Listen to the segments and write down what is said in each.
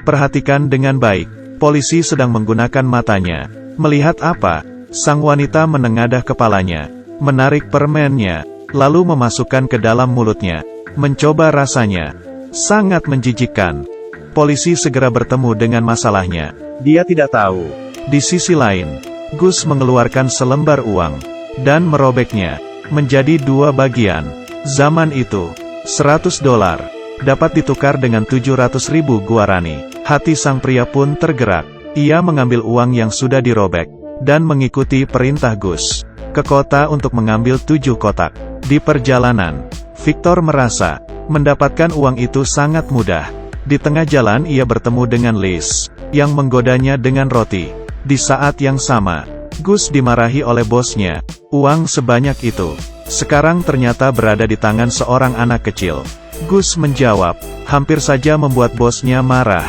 Perhatikan dengan baik. Polisi sedang menggunakan matanya. Melihat apa? Sang wanita menengadah kepalanya, menarik permennya, lalu memasukkan ke dalam mulutnya. Mencoba rasanya. Sangat menjijikkan. Polisi segera bertemu dengan masalahnya. Dia tidak tahu. Di sisi lain, Gus mengeluarkan selembar uang, dan merobeknya menjadi 2 bagian. Zaman itu, $100 dapat ditukar dengan 700.000 guarani. Hati sang pria pun tergerak. Ia mengambil uang yang sudah dirobek, dan mengikuti perintah Gus ke kota untuk mengambil 7 kotak. Di perjalanan, Victor merasa mendapatkan uang itu sangat mudah. Di tengah jalan ia bertemu dengan Liz, yang menggodanya dengan roti. Di saat yang sama, Gus dimarahi oleh bosnya. Uang sebanyak itu sekarang ternyata berada di tangan seorang anak kecil. Gus menjawab, hampir saja membuat bosnya marah.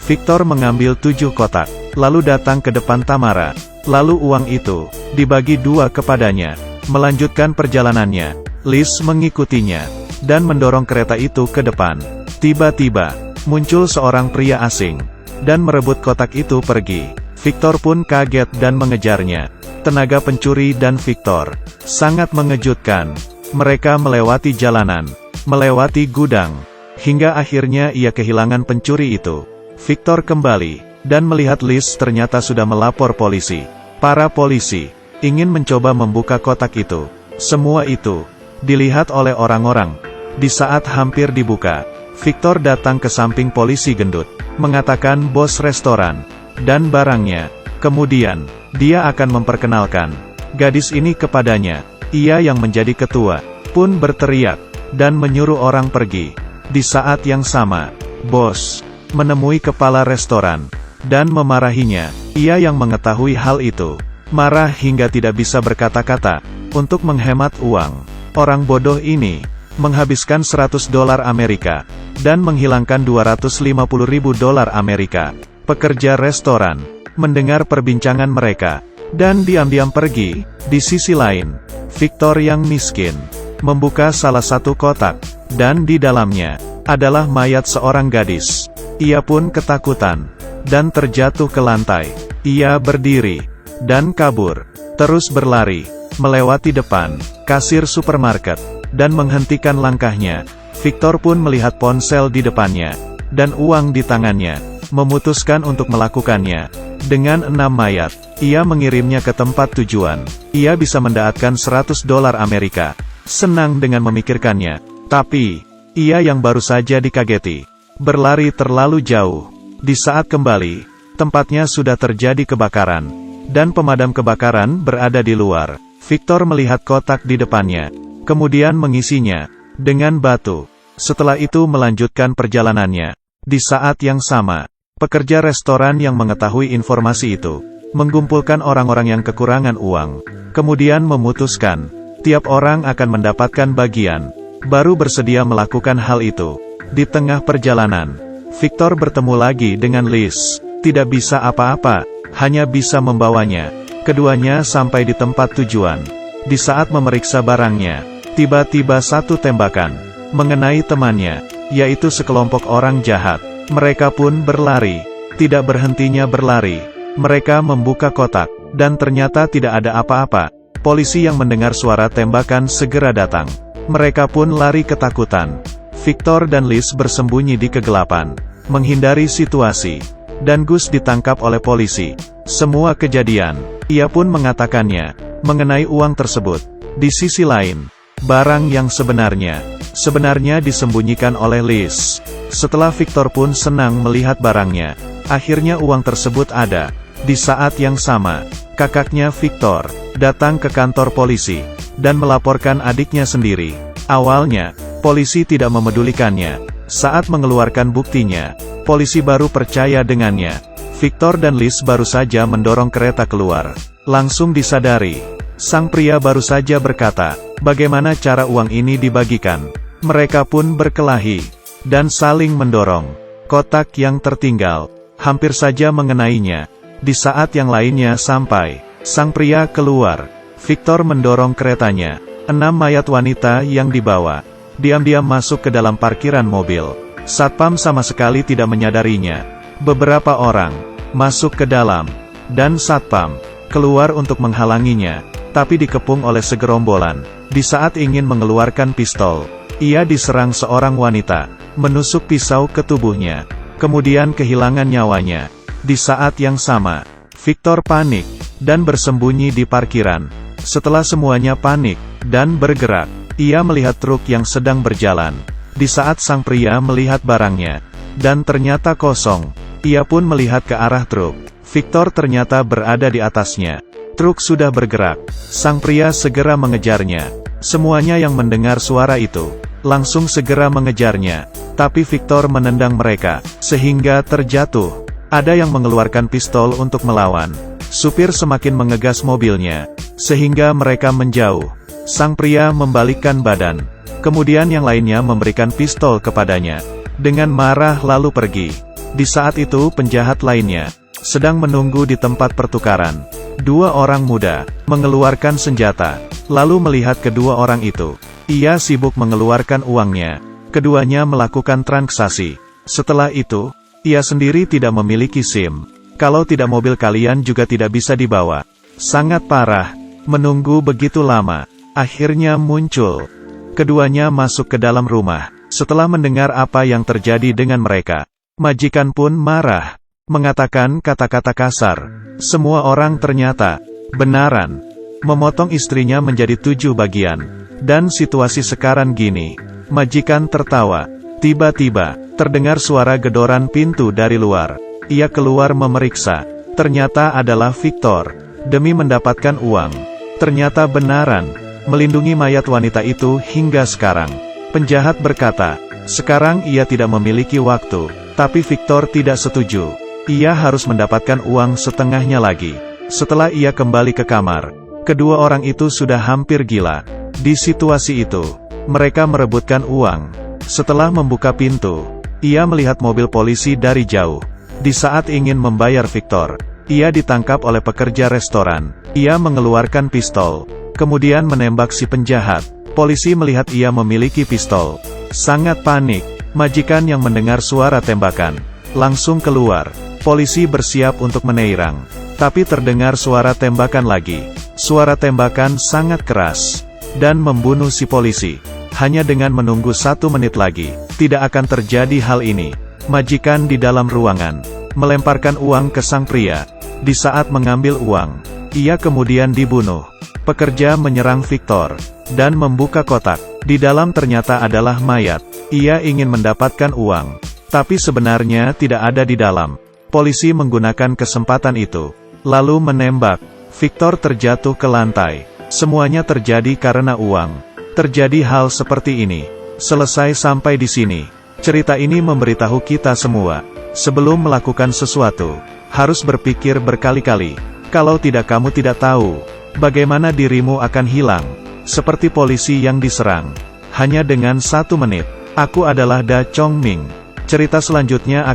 Victor mengambil 7 kotak, lalu datang ke depan Tamara. Lalu uang itu dibagi 2 kepadanya. Melanjutkan perjalanannya, Liz mengikutinya, dan mendorong kereta itu ke depan. Tiba-tiba, muncul seorang pria asing, dan merebut kotak itu pergi. Victor pun kaget dan mengejarnya. Tenaga pencuri dan Victor sangat mengejutkan. Mereka melewati jalanan, melewati gudang, hingga akhirnya ia kehilangan pencuri itu. Victor kembali, dan melihat Liz ternyata sudah melapor polisi. Para polisi ingin mencoba membuka kotak itu. Semua itu dilihat oleh orang-orang. Di saat hampir dibuka, Victor datang ke samping polisi gendut, mengatakan bos restoran dan barangnya. Kemudian, dia akan memperkenalkan gadis ini kepadanya. Ia yang menjadi ketua pun berteriak dan menyuruh orang pergi. Di saat yang sama, bos menemui kepala restoran dan memarahinya. Ia yang mengetahui hal itu marah hingga tidak bisa berkata-kata. Untuk menghemat uang, orang bodoh ini menghabiskan $100 Amerika dan menghilangkan $250.000 Amerika. Pekerja restoran mendengar perbincangan mereka dan diam-diam pergi. Di sisi lain, Victor yang miskin membuka salah satu kotak, dan di dalamnya adalah mayat seorang gadis. Ia pun ketakutan dan terjatuh ke lantai. Ia berdiri dan kabur, terus berlari melewati depan kasir supermarket dan menghentikan langkahnya. Victor pun melihat ponsel di depannya dan uang di tangannya, memutuskan untuk melakukannya. Dengan 6 mayat, ia mengirimnya ke tempat tujuan. Ia bisa mendapatkan $100 Amerika. Senang dengan memikirkannya, tapi ia yang baru saja dikageti, berlari terlalu jauh. Di saat kembali, tempatnya sudah terjadi kebakaran, dan pemadam kebakaran berada di luar. Victor melihat kotak di depannya, kemudian mengisinya dengan batu. Setelah itu melanjutkan perjalanannya. Di saat yang sama, pekerja restoran yang mengetahui informasi itu mengumpulkan orang-orang yang kekurangan uang, kemudian memutuskan tiap orang akan mendapatkan bagian. Baru bersedia melakukan hal itu. Di tengah perjalanan, Victor bertemu lagi dengan Liz. Tidak bisa apa-apa, hanya bisa membawanya. Keduanya sampai di tempat tujuan. Di saat memeriksa barangnya, tiba-tiba satu tembakan mengenai temannya, yaitu sekelompok orang jahat. Mereka pun berlari. Tidak berhentinya berlari. Mereka membuka kotak, dan ternyata tidak ada apa-apa. Polisi yang mendengar suara tembakan segera datang. Mereka pun lari ketakutan. Victor dan Liz bersembunyi di kegelapan, menghindari situasi. Dan Gus ditangkap oleh polisi. Semua kejadian, ia pun mengatakannya, mengenai uang tersebut. Di sisi lain, barang yang sebenarnya disembunyikan oleh Liz. Setelah Victor pun senang melihat barangnya, akhirnya uang tersebut ada. Di saat yang sama, kakaknya Victor datang ke kantor polisi dan melaporkan adiknya sendiri. Awalnya, polisi tidak memedulikannya. Saat mengeluarkan buktinya, polisi baru percaya dengannya. Victor dan Liz baru saja mendorong kereta keluar. Langsung disadari, sang pria baru saja berkata, bagaimana cara uang ini dibagikan. Mereka pun berkelahi dan saling mendorong. Kotak yang tertinggal hampir saja mengenainya. Di saat yang lainnya sampai, sang pria keluar. Victor mendorong keretanya. 6 mayat wanita yang dibawa diam-diam masuk ke dalam parkiran mobil. Satpam sama sekali tidak menyadarinya. Beberapa orang masuk ke dalam, dan satpam keluar untuk menghalanginya, tapi dikepung oleh segerombolan. Di saat ingin mengeluarkan pistol, ia diserang seorang wanita, menusuk pisau ke tubuhnya, kemudian kehilangan nyawanya. Di saat yang sama, Victor panik, dan bersembunyi di parkiran. Setelah semuanya panik, dan bergerak, ia melihat truk yang sedang berjalan. Di saat sang pria melihat barangnya, dan ternyata kosong, ia pun melihat ke arah truk. Victor ternyata berada di atasnya. Truk sudah bergerak. Sang pria segera mengejarnya. Semuanya yang mendengar suara itu, langsung segera mengejarnya. Tapi Victor menendang mereka, sehingga terjatuh. Ada yang mengeluarkan pistol untuk melawan. Supir semakin mengegas mobilnya, sehingga mereka menjauh. Sang pria membalikkan badan. Kemudian yang lainnya memberikan pistol kepadanya. Dengan marah lalu pergi. Di saat itu penjahat lainnya sedang menunggu di tempat pertukaran. Dua orang muda mengeluarkan senjata, lalu melihat kedua orang itu. Ia sibuk mengeluarkan uangnya. Keduanya melakukan transaksi. Setelah itu, ia sendiri tidak memiliki SIM. Kalau tidak mobil kalian juga tidak bisa dibawa. Sangat parah. Menunggu begitu lama. Akhirnya muncul. Keduanya masuk ke dalam rumah. Setelah mendengar apa yang terjadi dengan mereka, majikan pun marah. Mengatakan kata-kata kasar. Semua orang ternyata benaran memotong istrinya menjadi 7 bagian. Dan situasi sekarang gini. Majikan tertawa. Tiba-tiba, terdengar suara gedoran pintu dari luar. Ia keluar memeriksa. Ternyata adalah Victor. Demi mendapatkan uang. Ternyata benaran. Melindungi mayat wanita itu hingga sekarang. Penjahat berkata, sekarang ia tidak memiliki waktu. Tapi Victor tidak setuju. Ia harus mendapatkan uang setengahnya lagi. Setelah ia kembali ke kamar, kedua orang itu sudah hampir gila. Di situasi itu, mereka merebutkan uang. Setelah membuka pintu, ia melihat mobil polisi dari jauh. Di saat ingin membayar Victor, ia ditangkap oleh pekerja restoran. Ia mengeluarkan pistol, kemudian menembak si penjahat. Polisi melihat ia memiliki pistol. Sangat panik. Majikan yang mendengar suara tembakan langsung keluar. Polisi bersiap untuk menyerang, tapi terdengar suara tembakan lagi. Suara tembakan sangat keras, dan membunuh si polisi. Hanya dengan menunggu 1 menit lagi, tidak akan terjadi hal ini. Majikan di dalam ruangan, melemparkan uang ke sang pria. Di saat mengambil uang, ia kemudian dibunuh. Pekerja menyerang Victor, dan membuka kotak. Di dalam ternyata adalah mayat. Ia ingin mendapatkan uang, tapi sebenarnya tidak ada di dalam. Polisi menggunakan kesempatan itu, lalu menembak. Victor terjatuh ke lantai. Semuanya terjadi karena uang. Terjadi hal seperti ini. Selesai sampai di sini. Cerita ini memberitahu kita semua, sebelum melakukan sesuatu, harus berpikir berkali-kali. Kalau tidak kamu tidak tahu, bagaimana dirimu akan hilang. Seperti polisi yang diserang. Hanya dengan 1 menit. Aku adalah Da Chong Ming. Cerita selanjutnya akan